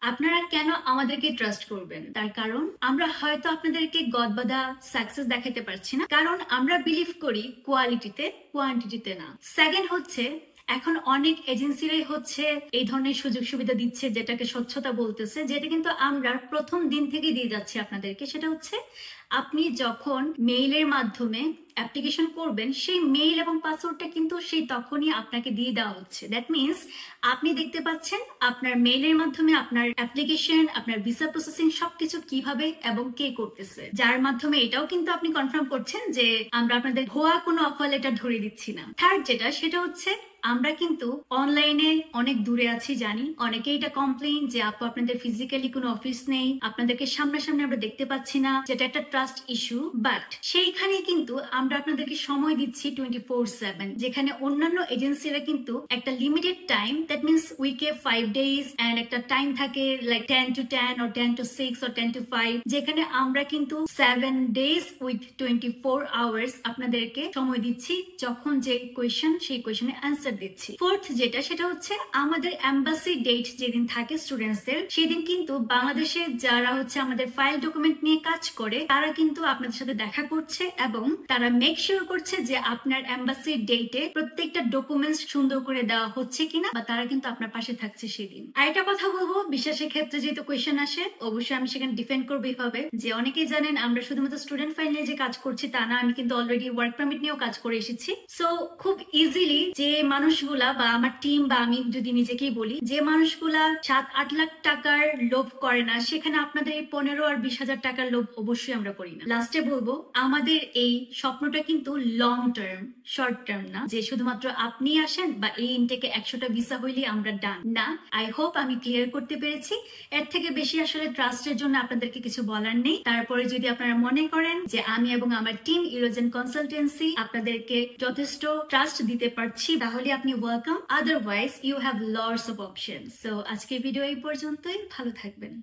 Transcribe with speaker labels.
Speaker 1: আপনারা কেন আমাদেরকে ট্রাস্ট করবেন? তার কারণ আমরা হয়তো আপনাদেরকে গদবাঁধা সাকসেস দেখাতে পারছি না, কারণ আমরা বিলিভ করি কোয়ালিটিতে, কোয়ান্টিটিতে না। সেকেন্ড হচ্ছে, এখন অনেক এজেন্সিরাই হচ্ছে এই ধরনের সুযোগ সুবিধা দিচ্ছে, যেটাকে স্বচ্ছতা বলতেছে, যেটা কিন্তু আমরা প্রথম দিন থেকে দিয়ে যাচ্ছি আপনাদেরকে। সেটা হচ্ছে, আপনি যখন মেইলের মাধ্যমে অ্যাপ্লিকেশন করবেন, সেই মেইল এবং পাসওয়ার্ডটা কিন্তু সেই তখনই আপনাকে দিয়ে দেওয়া হচ্ছে। দ্যাট মিনস আপনি দেখতে পাচ্ছেন আপনার মেইলের মাধ্যমে আপনার অ্যাপ্লিকেশন, আপনার ভিসা প্রসেসিং সবকিছু কিভাবে এবং কে করতেছে, যার মাধ্যমে এটাও কিন্তু আপনি কনফার্ম করছেন যে আমরা আপনাদের ভুয়া কোনো অফার লেটার ধরে দিচ্ছি না। থার্ড যেটা, সেটা হচ্ছে আমরা কিন্তু অনলাইনে অনেক দূরে আছি জানি, অনেকেই এটা কমপ্লেইন যে আপু আপনাদের ফিজিক্যালি কোনো অফিস নেই, আপনাদেরকে সামনাসামনি আমরা দেখতে পাচ্ছি না, যেটা একটা ট্রাস্ট ইস্যু। বাট সেইখানে কিন্তু আমরা আপনাদেরকে সময় দিচ্ছি 24/7, যেখানে অন্যান্য এজেন্সিরা কিন্তু একটা লিমিটেড টাইম, দ্যাট মিনস উইকে 5 days এন্ড একটা টাইম থাকে like 10 to 10 or 10 to 6 or 10 to 5, যেখানে আমরা কিন্তু 7 days উইথ 24 hours আপনাদেরকে সময় দিচ্ছি, যখন যে কোয়েশ্চেন সেই কোয়েশ্চেনে অ্যান্সার দিচ্ছি। ফোর্থ যেটা, সেটা হচ্ছে আমাদের এম্বাসি ডেট যেদিন থাকে স্টুডেন্টসদের, সেদিন কিন্তু বাংলাদেশে যারা হচ্ছে আমাদের ফাইল ডকুমেন্ট নিয়ে কাজ করে, তারা কিন্তু আপনাদের সাথে দেখা করছে এবং তারা মেক শিওর করছে যে আপনার এম্বাসি ডেটে প্রত্যেকটা ডকুমেন্টস সুন্দর করে দেওয়া হচ্ছে কিনা, বা তারা কিন্তু আপনার পাশে থাকছে সেদিন। আরেকটা কথা বলবো, বিশ্বাসের ক্ষেত্রে যেহেতু কোয়েশ্চেন আসে, অবশ্যই আমি সেখানে ডিফেন্ড করবো এইভাবে যে অনেকেই জানেন আমরা শুধুমাত্র স্টুডেন্ট ফাইল নিয়ে যে কাজ করছি তা না, আমি কিন্তু অলরেডি ওয়ার্ক পারমিট নিয়েও কাজ করে এসেছি। সো খুব ইজিলি যে মানুষগুলা বা আমার টিম বা আমি যদি নিজেকেই বলি, যে মানুষগুলা 7-8 লাখ টাকার লোভ করে না, সেখানে আপনাদের এই 15 আর 20,000 টাকার লোভ অবশ্যই আমরা করি না। লাস্টে বলবো, আমাদের এই স্বপ্নটা কিন্তু লং টার্ম, শর্ট টার্ম না, যে শুধুমাত্র আপনি আসেন বা এই ইনটেকে 100টা ভিসা হইলে আমরা ডান না। আই হোপ আমি ক্লিয়ার করতে পেরেছি। এর থেকে বেশি আসলে ট্রাস্টের জন্য আপনাদেরকে কিছু বলার নেই। তারপরে যদি আপনারা মনে করেন যে আমি এবং আমার টিম ইউরোজেন কনসালটেন্সি আপনাদেরকে যথেষ্ট ট্রাস্ট দিতে পারছি, তাহলে আপনি welcome. Otherwise you have lots of option. So আজকের ভিডিও এই পর্যন্তই। ভালো থাকবেন।